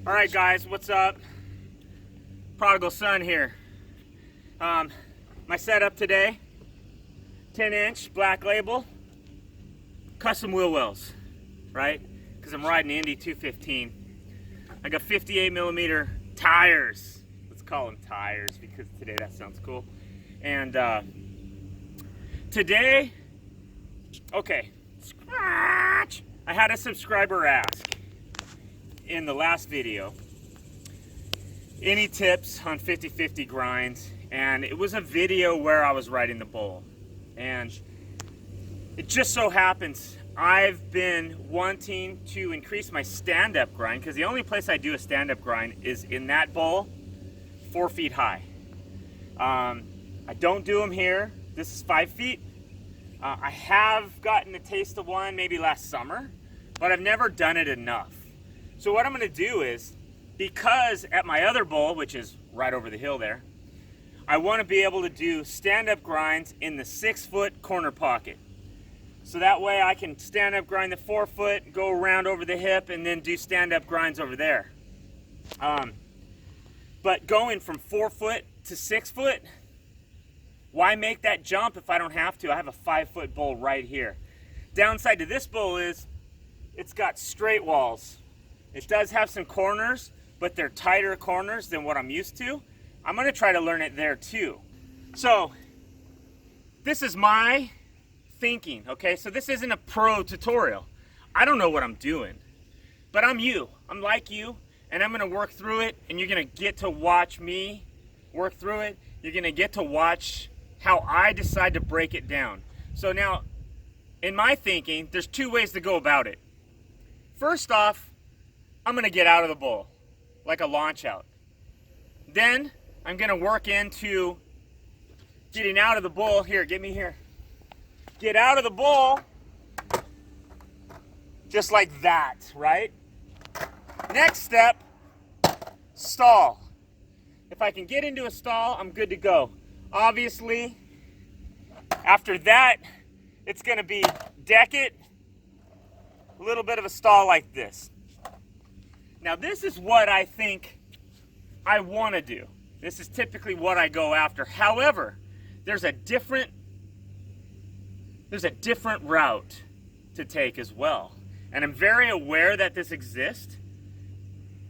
All right, guys, what's up? Prodigal son here. My setup today, 10-inch black label, custom wheel wells, right? Because I'm riding the Indy 215. I got 58 millimeter tires. Let's call them tires because today that sounds cool. And today, okay, scratch. I had a subscriber ask in the last video, any tips on 50-50 grinds, and it was a video where I was riding the bull. And it just so happens I've been wanting to increase my stand-up grind, because the only place I do a stand-up grind is in that bull, 4 feet high. I don't do them here. This is 5 feet. I have gotten a taste of one maybe last summer, but I've never done it enough. So what I'm going to do is, because at my other bull, which is right over the hill there, I want to be able to do stand-up grinds in the 6-foot corner pocket. So that way I can stand-up grind the 4 foot, go around over the hip, and then do stand-up grinds over there. But going from 4 foot to 6 foot, why make that jump if I don't have to? I have a 5-foot bull right here. Downside to this bull is it's got straight walls. It does have some corners, but they're tighter corners than what I'm used to. I'm going to try to learn it there too. So this is my thinking, okay? So this isn't a pro tutorial. I don't know what I'm doing, but I'm you. I'm like you, and I'm going to work through it, and you're going to get to watch me work through it. You're going to get to watch how I decide to break it down. So now, in my thinking, there's 2 ways to go about it. First off, I'm going to get out of the bull, like a launch out. Then I'm going to work into getting out of the bull. Here, get me here. Get out of the bull, just like that, right? Next step, stall. If I can get into a stall, I'm good to go. Obviously, after that, it's going to be deck it, a little bit of a stall like this. Now this is what I think I want to do. This is typically what I go after. However, there's a different route to take as well. And I'm very aware that this exists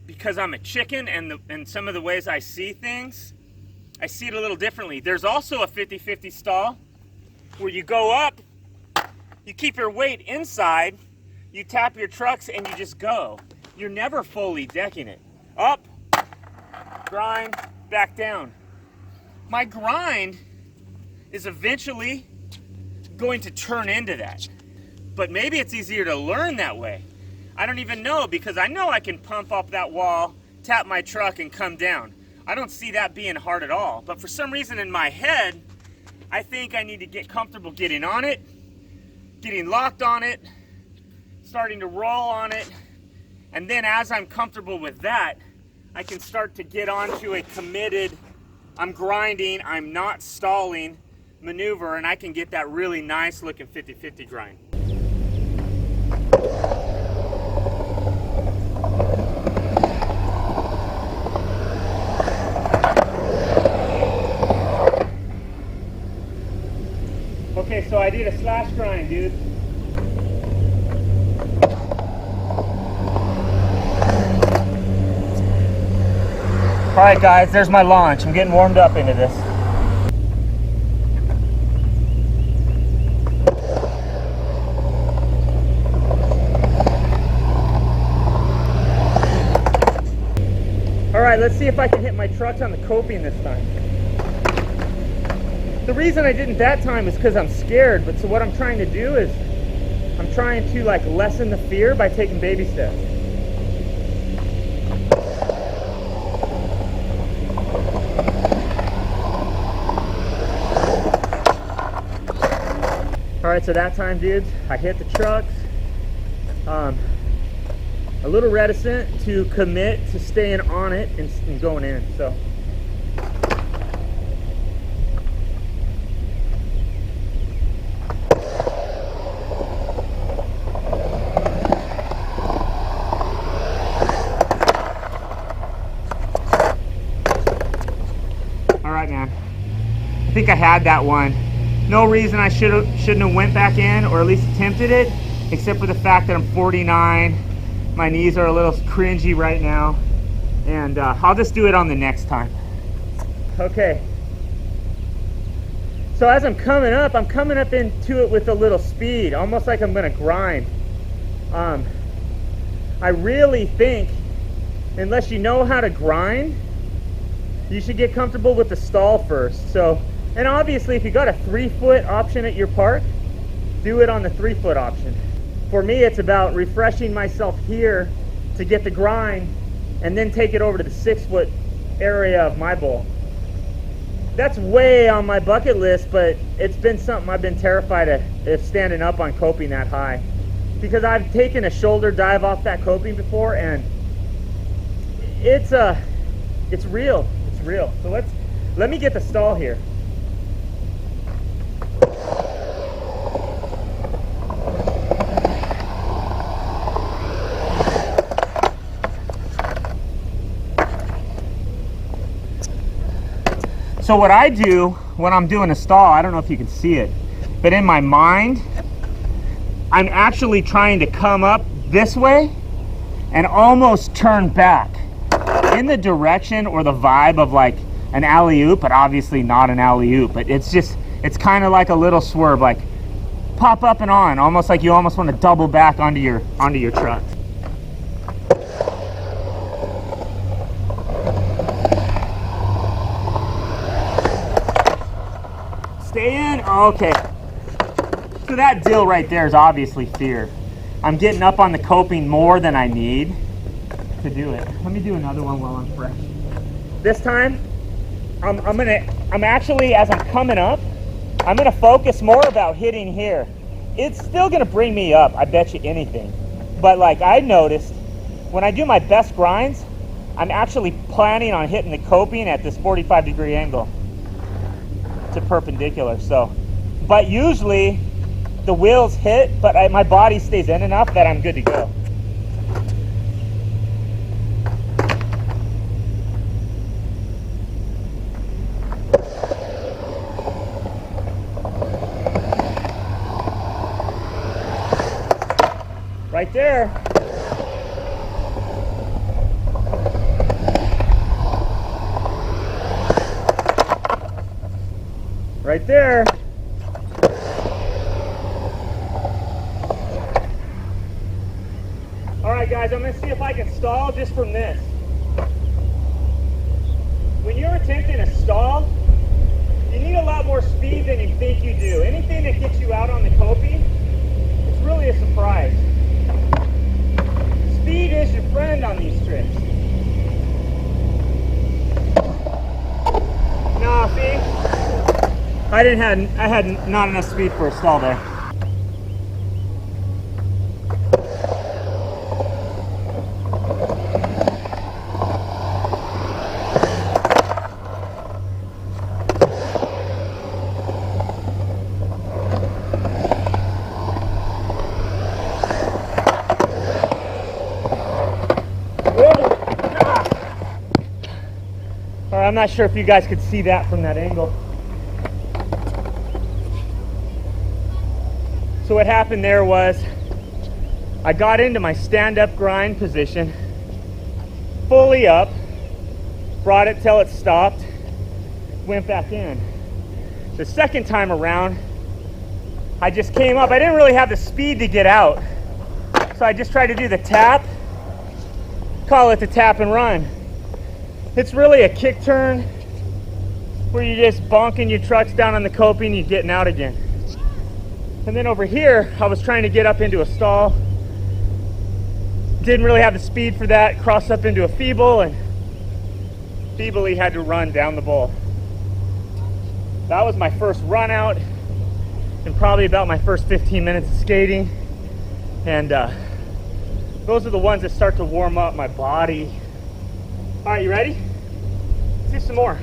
because I'm a chicken, and some of the ways I see things, I see it a little differently. There's also a 50-50 stall where you go up, you keep your weight inside, you tap your trucks, and you just go. You're never fully decking it. Up, grind, back down. My grind is eventually going to turn into that. But maybe it's easier to learn that way. I don't even know, because I know I can pump up that wall, tap my truck, and come down. I don't see that being hard at all. But for some reason in my head, I think I need to get comfortable getting on it, getting locked on it, starting to roll on it. And then as I'm comfortable with that, I can start to get onto a committed, I'm grinding, I'm not stalling maneuver, and I can get that really nice looking 50-50 grind. Okay, so I did a slash grind, dude. All right, guys, there's my launch. I'm getting warmed up into this. All right, let's see if I can hit my trucks on the coping this time. The reason I didn't that time is because I'm scared, but so what I'm trying to do is I'm trying to like lessen the fear by taking baby steps. All right, so that time, dudes, I hit the trucks. A little reticent to commit to staying on it and going in, so. think I had that one. No reason I shouldn't have went back in, or at least attempted it, except for the fact that I'm 49. My knees are a little cringy right now, and I'll just do it on the next time. Okay. So as I'm coming up into it with a little speed, almost like I'm gonna grind. I really think, unless you know how to grind, you should get comfortable with the stall first. So, and obviously if you got a 3-foot option at your park, do it on the 3-foot option. For me, it's about refreshing myself here to get the grind, and then take it over to the 6-foot area of my bowl. That's way on my bucket list, but it's been something I've been terrified of standing up on coping that high, because I've taken a shoulder dive off that coping before, and it's real. It's real. So let me get the stall here. So what I do when I'm doing a stall, I don't know if you can see it, but in my mind, I'm actually trying to come up this way and almost turn back in the direction or the vibe of like an alley-oop, but obviously not an alley-oop, but it's kind of like a little swerve, like pop up and on, almost like you almost want to double back onto your truck. Stay in. Okay. So that dill right there is obviously fear. I'm getting up on the coping more than I need to do it. Let me do another one while I'm fresh. This time, I'm actually, as I'm coming up, I'm gonna focus more about hitting here. It's still gonna bring me up, I bet you anything. But like I noticed, when I do my best grinds, I'm actually planning on hitting the coping at this 45-degree angle to perpendicular. So, but usually the wheels hit, but my body stays in enough that I'm good to go. Right there. Right there. All right, guys, I'm gonna see if I can stall just from this. When you're attempting a stall, you need a lot more speed than you think you do. Anything that gets you out on the coping, it's really a surprise. Speed is your friend on these trips. No, see? I had not enough speed for a stall there. All right, I'm not sure if you guys could see that from that angle. So what happened there was I got into my stand-up grind position, fully up, brought it till it stopped, went back in. The second time around, I just came up. I didn't really have the speed to get out, so I just tried to do the tap, call it the tap and run. It's really a kick turn where you're just bonking your trucks down on the coping and you're getting out again. And then over here, I was trying to get up into a stall. Didn't really have the speed for that. Crossed up into a feeble and feebly had to run down the bowl. That was my first run out and probably about my first 15 minutes of skating. And those are the ones that start to warm up my body. All right, you ready? Let's do some more.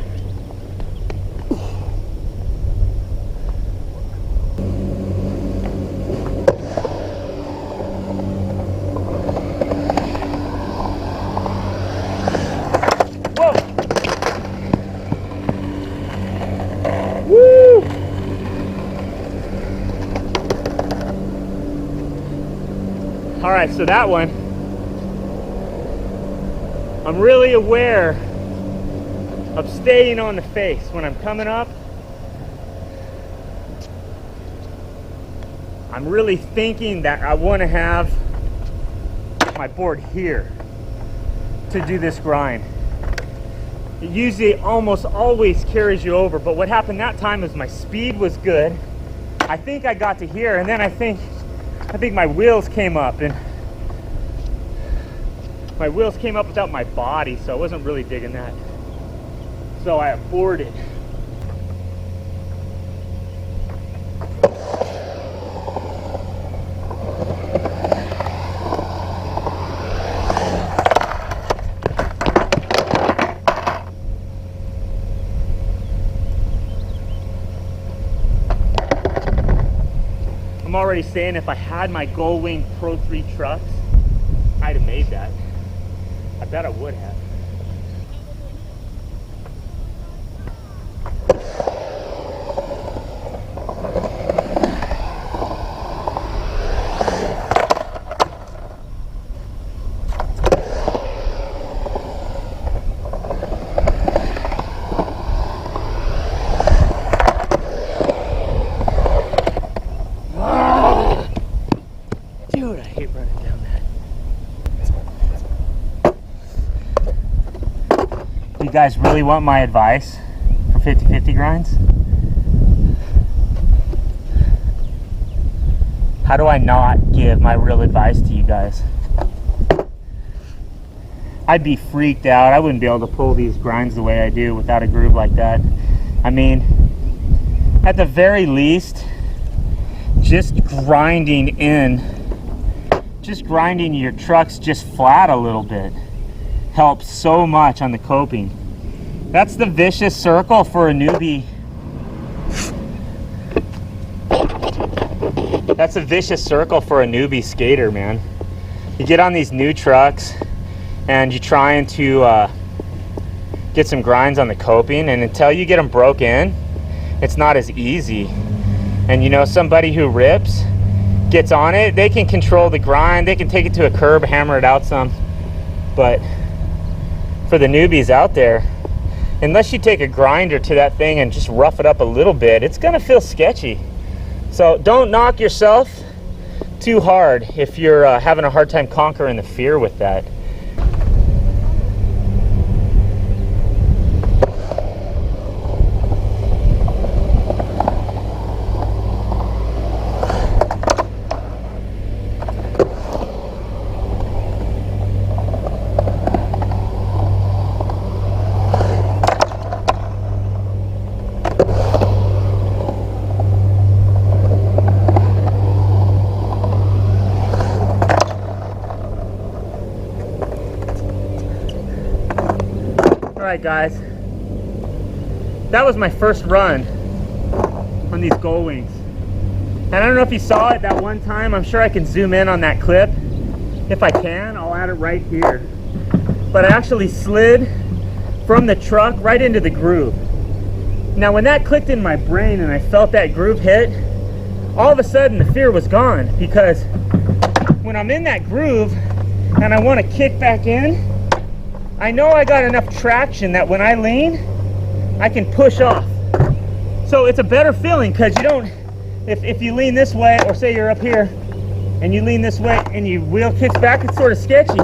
Woo! right, so that one, I'm really aware of staying on the face when I'm coming up. I'm really thinking that I want to have my board here to do this grind. It usually almost always carries you over, but what happened that time is my speed was good. I think I got to here, and then I think my wheels came up, and my wheels came up without my body, so I wasn't really digging that. So I aborted. I'm already saying if I had my Gullwing Pro 3 trucks, I'd have made that. I bet I would have. Dude, I hate running down that. Do you guys really want my advice for 50-50 grinds? How do I not give my real advice to you guys? I'd be freaked out. I wouldn't be able to pull these grinds the way I do without a groove like that. I mean, at the very least, just grinding your trucks just flat a little bit helps so much on the coping. That's the vicious circle for a newbie. That's a vicious circle for a newbie skater, man. You get on these new trucks and you're trying to get some grinds on the coping, and until you get them broke in, it's not as easy. And you know, somebody who rips gets on it, they can control the grind, they can take it to a curb, hammer it out some. But for the newbies out there, unless you take a grinder to that thing and just rough it up a little bit, it's gonna feel sketchy. So don't knock yourself too hard if you're having a hard time conquering the fear with that. Alright guys, that was my first run on these Gullwings. And I don't know if you saw it that one time. I'm sure I can zoom in on that clip. If I can, I'll add it right here. But I actually slid from the truck right into the groove. Now when that clicked in my brain and I felt that groove hit, all of a sudden the fear was gone, because when I'm in that groove and I want to kick back in, I know I got enough traction that when I lean, I can push off. So it's a better feeling, because you don't, if you lean this way, or say you're up here and you lean this way and your wheel kicks back, it's sort of sketchy.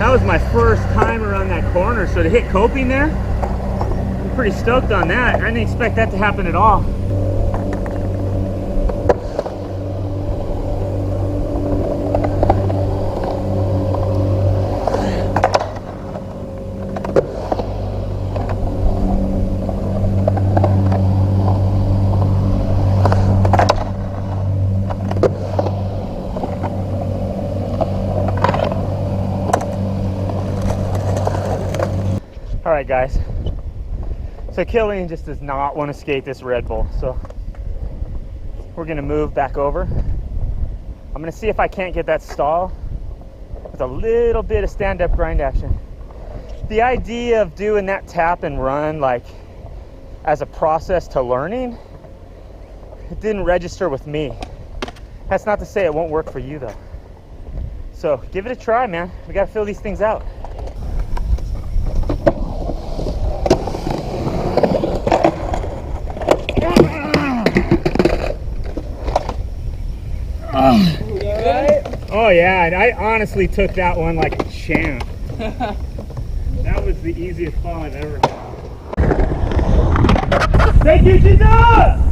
that was my first time around that corner, so to hit coping there, I'm pretty stoked on that. I didn't expect that to happen at all. All right, guys. So Killian just does not want to skate this Red Bull. So we're gonna move back over. I'm gonna see if I can't get that stall with a little bit of stand-up grind action. The idea of doing that tap and run like as a process to learning, it didn't register with me. That's not to say it won't work for you though. So give it a try, man. We gotta fill these things out. Oh yeah, and I honestly took that one like a champ. That was the easiest fall I've ever had. Thank you, Jesus!